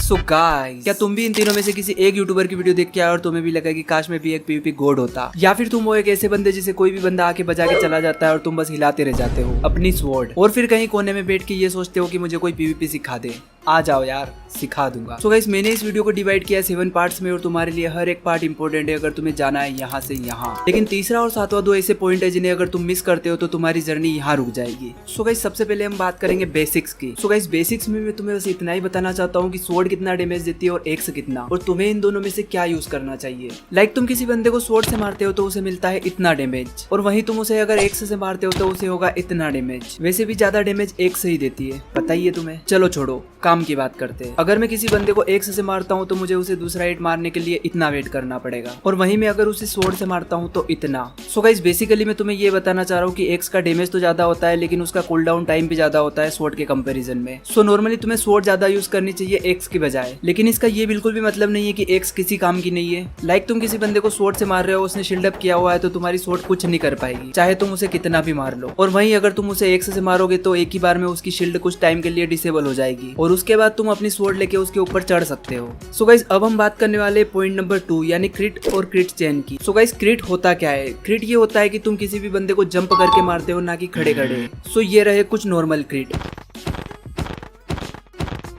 So guys, क्या तुम भी इन तीनों में से किसी एक यूट्यूबर की वीडियो देख के आए और तुम्हें भी लगा कि काश मैं भी एक पीवीपी गोड होता, या फिर तुम वो एक ऐसे बंदे जिसे कोई भी बंदा आके बजा के चला जाता है और तुम बस हिलाते रह जाते हो अपनी स्वॉर्ड, और फिर कहीं कोने में बैठ के ये सोचते हो कि मुझे कोई पीवीपी सिखा दे। आ जाओ यार, सिखा दूंगा। सो गाइस, मैंने इस वीडियो को डिवाइड किया 7 पार्ट्स में और तुम्हारे लिए हर एक पार्ट इंपॉर्टेंट है अगर तुम्हें जाना है यहाँ से यहाँ। लेकिन तीसरा और सातवां दो ऐसे पॉइंट है जिन्हें अगर तुम मिस करते हो तो तुम्हारी जर्नी यहाँ रुक जाएगी। सो गाइस, सबसे पहले हम बात करेंगे बेसिक्स की। सो गाइस, बेसिक्स में मैं तुम्हें बस इतना ही बताना चाहता हूँ कि स्वॉर्ड कितना डैमेज देती है और एक्स कितना, और तुम्हें इन दोनों में से क्या यूज करना चाहिए। लाइक तुम किसी बंदे को स्वॉर्ड से मारते हो तो उसे मिलता है इतना डैमेज, और वहीं तुम उसे अगर एक्स से मारते हो तो उसे होगा इतना डैमेज। वैसे भी ज्यादा डैमेज एक्स ही देती है, पता ही है तुम्हें। चलो छोड़ो, काम की बात करते हैं। अगर मैं किसी बंदे को एक्स से मारता हूँ तो मुझे उसे दूसरा हिट मारने के लिए इतना वेट करना पड़ेगा, और वहीं मैं अगर उसे स्वॉर्ड से मारता हूँ तो इतना। सो गाइस, बेसिकली मैं तुम्हें ये बताना चाह रहा हूँ कि एक्स का डैमेज तो ज्यादा होता है लेकिन उसका कूल डाउन टाइम भी ज्यादा होता है स्वॉर्ड के कंपैरिजन में। सो नॉर्मली तुम्हें स्वॉर्ड ज्यादा यूज करनी चाहिए एक्स की बजाय, लेकिन इसका ये बिल्कुल भी मतलब नहीं है कि एक्स किसी काम की नहीं है। लाइक तुम किसी बंदे को स्वॉर्ड से मार रहे हो, उसने शील्ड अप किया हुआ है तो तुम्हारी स्वॉर्ड कुछ नहीं कर पाएगी, चाहे तुम उसे कितना भी मार लो। और वहीं अगर तुम उसे एक्स से मारोगे तो एक ही बार में उसकी शील्ड कुछ टाइम के लिए डिसेबल हो जाएगी, और उसके बाद तुम अपनी स्वॉर्ड लेके उसके ऊपर चढ़ सकते हो। सो गाइस, अब हम बात करने वाले पॉइंट नंबर 2 यानी क्रिट और क्रिट चेन की। सो गाइस, क्रिट होता क्या है? क्रिट ये होता है कि तुम किसी भी बंदे को जंप करके मारते हो, ना कि खड़े खड़े। सो ये रहे कुछ नॉर्मल क्रिट,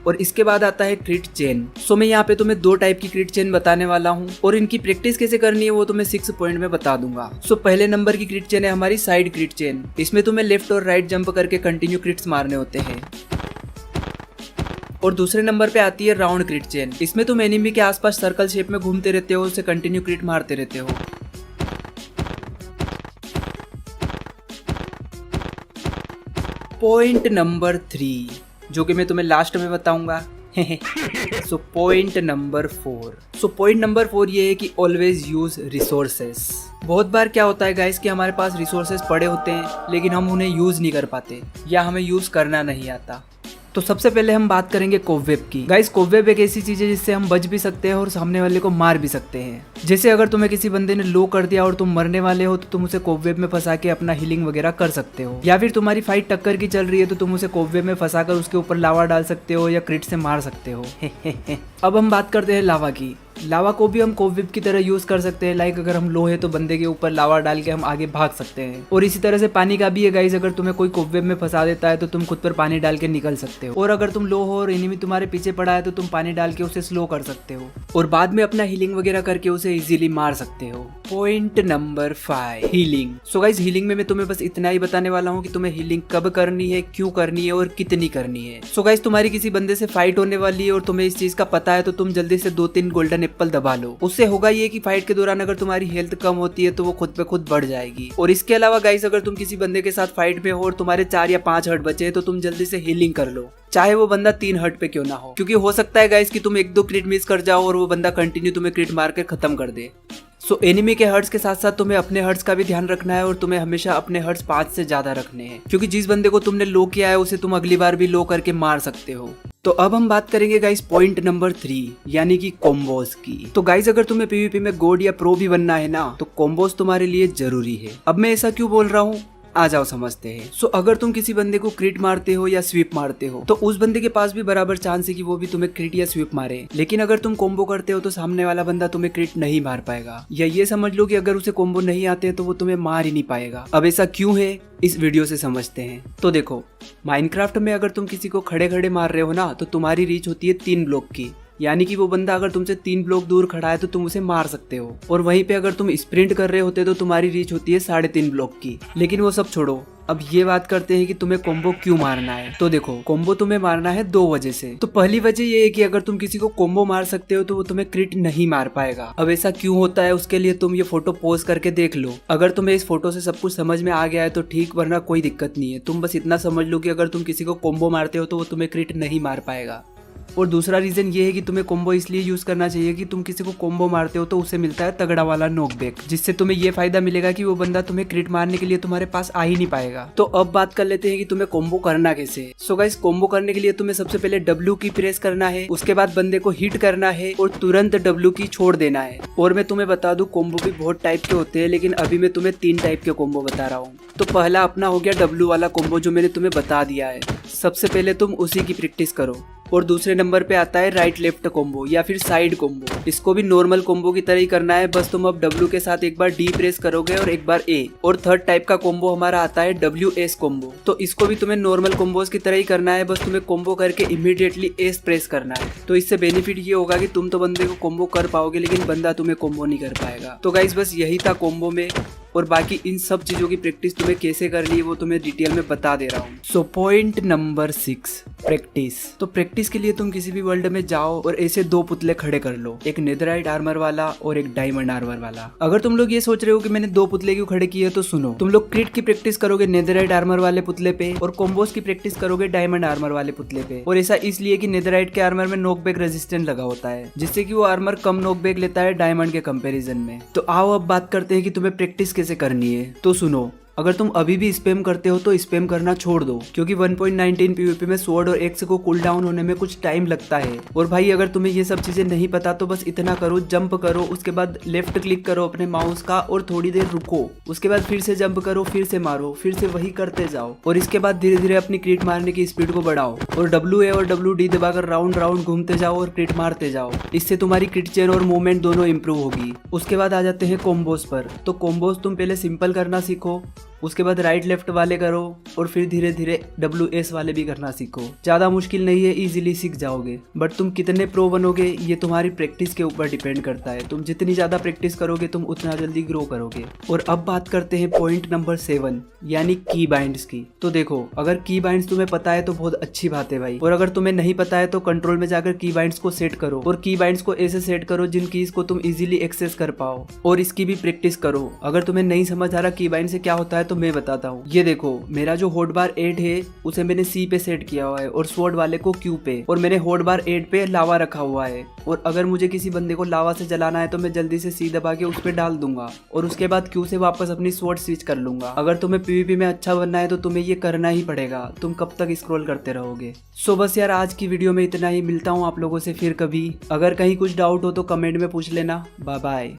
और इसके बाद आता है क्रिट चेन। सो मैं यहाँ पे तुम्हें 2 टाइप की क्रिट चेन बताने वाला हूँ, और इनकी प्रैक्टिस कैसे करनी है वो तुम्हें 6 पॉइंट में बता दूंगा। सो पहले नंबर की क्रिट चेन है हमारी साइड क्रिट चेन। इसमें तुम्हें लेफ्ट और राइट जंप करके कंटिन्यू क्रिट्स मारने होते हैं। और दूसरे नंबर पे आती है राउंड क्रिट चेन। इसमें तुम एनिमी के आसपास सर्कल शेप में घूमते रहते हो, उसे कंटिन्यू क्रिट मारते रहते हो। पॉइंट नंबर 3 जो कि मैं तुम्हें लास्ट में बताऊंगा। So point number 4। So point number 4 ये है कि ऑलवेज यूज रिसोर्सेस। बहुत बार क्या होता है गाइस कि हमारे पास रिसोर्सेस पड़े होते हैं लेकिन हम उन्हें यूज नहीं कर पाते या हमें यूज करना नहीं आता। तो सबसे पहले हम बात करेंगे कोबवेब की। गाइस, कोबवेब एक ऐसी चीज है जिससे हम बच भी सकते हैं और सामने वाले को मार भी सकते हैं। जैसे अगर तुम्हें किसी बंदे ने लो कर दिया और तुम मरने वाले हो तो तुम उसे कोबवेब में फंसा के अपना हीलिंग वगैरह कर सकते हो, या फिर तुम्हारी फाइट टक्कर की चल रही है तो तुम उसे कोबवेब में फंसाकर उसके ऊपर लावा डाल सकते हो या क्रिट से मार सकते हो। अब हम बात करते हैं लावा की। लावा को भी हम कोबवेब की तरह यूज कर सकते हैं। लाइक अगर हम लो है तो बंदे के ऊपर लावा डाल के हम आगे भाग सकते हैं, और इसी तरह से पानी का भी है गाइस। अगर तुम्हें कोई कोबवेब में फंसा देता है तो तुम खुद पर पानी डाल के निकल सकते हो, और अगर तुम लो हो और एनिमी तुम्हारे पीछे पड़ा है तो तुम पानी डाल के उसे स्लो कर सकते हो, और बाद में अपना हीलिंग वगैरह करके उसे इजीली मार सकते हो। Point number 5, healing. So guys, healing में मैं तुम्हें बस इतना ही बताने वाला हूँ कि तुम्हें हीलिंग कब करनी है, क्यों करनी है और कितनी करनी है। सो गाइस, तुम्हारी किसी बंदे से फाइट होने वाली है और तुम्हें इस चीज का पता है तो तुम जल्दी से 2-3 गोल्डन एप्पल दबा लो। उससे होगा ये कि फाइट के दौरान अगर तुम्हारी हेल्थ कम होती है तो वो खुद पे खुद बढ़ जाएगी। और इसके अलावा गाइस, अगर तुम किसी बंदे के साथ फाइट में हो और तुम्हारे 4 या 5 हर्ट बचे तो तुम जल्दी से हीलिंग कर लो, चाहे वो बंदा 3 हर्ट पे क्यों ना हो, क्योंकि हो सकता है गाइस कि तुम 1-2 क्रिट मिस कर जाओ और वो बंदा कंटिन्यू तुम्हें क्रिट मार के खत्म कर दे। सो एनिमी के हर्ट्स के साथ साथ तुम्हें अपने हर्ट्स का भी ध्यान रखना है, और तुम्हें हमेशा अपने हर्ट्स 5 से ज्यादा रखने हैं, क्योंकि जिस बंदे को तुमने लो किया है उसे तुम अगली बार भी लो करके मार सकते हो। तो अब हम बात करेंगे गाइस पॉइंट नंबर 3 यानी कि कॉम्बोज की। तो गाइस, अगर तुम्हें पीवीपी में गोड या प्रो भी बनना है ना तो कॉम्बोज तुम्हारे लिए जरूरी है। अब मैं ऐसा क्यों बोल रहा हूँ, आ जाओ समझते हैं। सो अगर तुम किसी बंदे को क्रिट मारते हो या स्वीप मारते हो तो उस बंदे के पास भी बराबर चांस है कि वो भी तुम्हें क्रिट या स्वीप मारे, लेकिन अगर तुम कॉम्बो करते हो तो सामने वाला बंदा तुम्हें क्रिट नहीं मार पाएगा, या ये समझ लो कि अगर उसे कॉम्बो नहीं आते हैं तो वो तुम्हें मार ही नहीं पाएगा। अब ऐसा क्यों है इस वीडियो से समझते हैं। तो देखो, माइनक्राफ्ट में अगर तुम किसी को खड़े खड़े मार रहे हो ना तो तुम्हारी रीच होती है 3 ब्लॉक की, यानी कि वो बंदा अगर तुमसे 3 ब्लॉक दूर खड़ा है तो तुम उसे मार सकते हो, और वहीं पे अगर तुम स्प्रिंट कर रहे होते तो तुम्हारी रीच होती है 3.5 ब्लॉक की। लेकिन वो सब छोड़ो, अब ये बात करते हैं कि तुम्हें कॉम्बो क्यों मारना है। तो देखो, कॉम्बो तुम्हें मारना है 2 वजह से। तो पहली वजह ये है कि अगर तुम किसी को कॉम्बो मार सकते हो तो वो तुम्हें क्रिट नहीं मार पाएगा। अब ऐसा क्यों होता है उसके लिए तुम ये फोटो पॉज करके देख लो। अगर तुम्हें इस फोटो से सब कुछ समझ में आ गया है तो ठीक, वरना कोई दिक्कत नहीं है। तुम बस इतना समझ लो कि अगर तुम किसी को कॉम्बो मारते हो तो वो तुम्हें क्रिट नहीं मार पाएगा। और दूसरा रीजन ये है कि तुम्हें कॉम्बो इसलिए यूज करना चाहिए कि तुम किसी को कॉम्बो मारते हो तो उसे मिलता है तगड़ा वाला नॉकबैक, जिससे तुम्हें ये फायदा मिलेगा कि वो बंदा तुम्हें क्रिट मारने के लिए तुम्हारे पास आ ही नहीं पाएगा। तो अब बात कर लेते हैं कि तुम्हें कॉम्बो करना कैसे। सो गाइस, कॉम्बो करने के लिए तुम्हें सबसे पहले W की प्रेस करना है, उसके बाद बंदे को हिट करना है और तुरंत W की छोड़ देना है। और मैं तुम्हें बता दूं, कॉम्बो भी बहुत टाइप के होते हैं, लेकिन अभी मैं तुम्हें 3 टाइप के कॉम्बो बता रहा हूँ। तो पहला अपना हो गया W वाला कॉम्बो जो मैंने तुम्हें बता दिया है। सबसे पहले तुम उसी की प्रैक्टिस करो। और दूसरे नंबर पे आता है राइट लेफ्ट कॉम्बो या फिर साइड कॉम्बो। इसको भी नॉर्मल कॉम्बो की तरह ही करना है, बस तुम अब W के साथ एक बार D प्रेस करोगे और एक बार A। और थर्ड टाइप का कॉम्बो हमारा आता है WS कॉम्बो। तो इसको भी तुम्हें नॉर्मल कॉम्बोज की तरह ही करना है, बस तुम्हें कॉम्बो करके इमीडिएटली S प्रेस करना है। तो इससे बेनिफिट ये होगा कि तुम तो बंदे को कॉम्बो कर पाओगे लेकिन बंदा तुम्हें कॉम्बो नहीं कर पाएगा। तो गाइस बस यही था कॉम्बो में, और बाकी इन सब चीजों की प्रैक्टिस तुम्हें कैसे करनी है वो तुम्हें डिटेल में बता दे रहा हूँ। So point number 6, practice. तो प्रैक्टिस के लिए तुम किसी भी वर्ल्ड में जाओ और ऐसे 2 पुतले खड़े कर लो, एक नेदरराइट आर्मर वाला और एक डायमंड आर्मर वाला। अगर तुम लोग ये सोच रहे हो कि मैंने 2 पुतले क्यों खड़े किए तो सुनो, तुम लोग क्रिट की प्रैक्टिस करोगे नेदरराइट आर्मर वाले पुतले पे और कॉम्बोस की प्रैक्टिस करोगे डायमंड आर्मर वाले पुतले पे। और ऐसा इसलिए कि नेदरराइट के आर्मर में नॉकबैक रेजिस्टेंट लगा होता है, जिससे कि वो आर्मर कम नॉकबैक लेता है डायमंड के कंपैरिजन में। तो आओ अब बात करते हैं कि तुम्हें प्रैक्टिस कैसे करनी है। तो सुनो, अगर तुम अभी भी स्पैम करते हो तो स्पैम करना छोड़ दो, क्योंकि 1.19 PvP में स्वॉर्ड और एक्स को कूल डाउन होने में कुछ टाइम लगता है। और भाई अगर तुम्हें ये सब चीजें नहीं पता तो बस इतना करो, जंप करो, उसके बाद लेफ्ट क्लिक करो अपने माउस का और थोड़ी देर रुको, उसके बाद फिर से जंप करो, फिर से मारो, फिर से वही करते जाओ। और इसके बाद धीरे धीरे अपनी क्रिट मारने की स्पीड को बढ़ाओ और WA और WD दबाकर राउंड राउंड घूमते जाओ और क्रिट मारते जाओ। इससे तुम्हारी क्रिट चेन और मूवमेंट दोनों इंप्रूव होगी। उसके बाद आ जाते हैं कॉम्बोस पर। तो कॉम्बोस तुम पहले सिंपल करना सीखो, उसके बाद राइट लेफ्ट वाले करो और फिर धीरे धीरे WS वाले भी करना सीखो। ज्यादा मुश्किल नहीं है, इजीली सीख जाओगे। बट तुम कितने प्रो बनोगे ये तुम्हारी प्रैक्टिस के ऊपर डिपेंड करता है। तुम जितनी ज्यादा प्रैक्टिस करोगे तुम उतना जल्दी ग्रो करोगे। और अब बात करते हैं पॉइंट नंबर 7 यानी की बाइंड्स की। तो देखो, अगर की बाइंड्स तुम्हें पता है तो बहुत अच्छी बात है भाई, और अगर तुम्हें नहीं पता है तो कंट्रोल में जाकर की बाइंड्स को सेट करो और की बाइंड्स को ऐसे सेट करो जिन कीज को तुम इजीली एक्सेस कर पाओ, और इसकी भी प्रैक्टिस करो। अगर तुम्हें नहीं समझ आ रहा की बाइंड से क्या होता है तो मैं बताता हूँ। ये देखो, मेरा जो हॉटबार 8 है उसे मैंने C पे सेट किया हुआ है और स्वॉर्ड वाले को Q पे, और मैंने हॉटबार 8 पे लावा रखा हुआ है। और अगर मुझे किसी बंदे को लावा से जलाना है तो मैं जल्दी से C दबा के उस पे डाल दूंगा और उसके बाद Q से वापस अपनी स्वॉर्ड स्विच कर लूंगा। अगर तुम्हें PvP में अच्छा बनना है तो तुम्हें ये करना ही पड़ेगा, तुम कब तक स्क्रॉल करते रहोगे। सो बस यार आज की वीडियो में इतना ही, मिलता हूँ आप लोगों से फिर कभी। अगर कहीं कुछ डाउट हो तो कमेंट में पूछ लेना। Bye bye.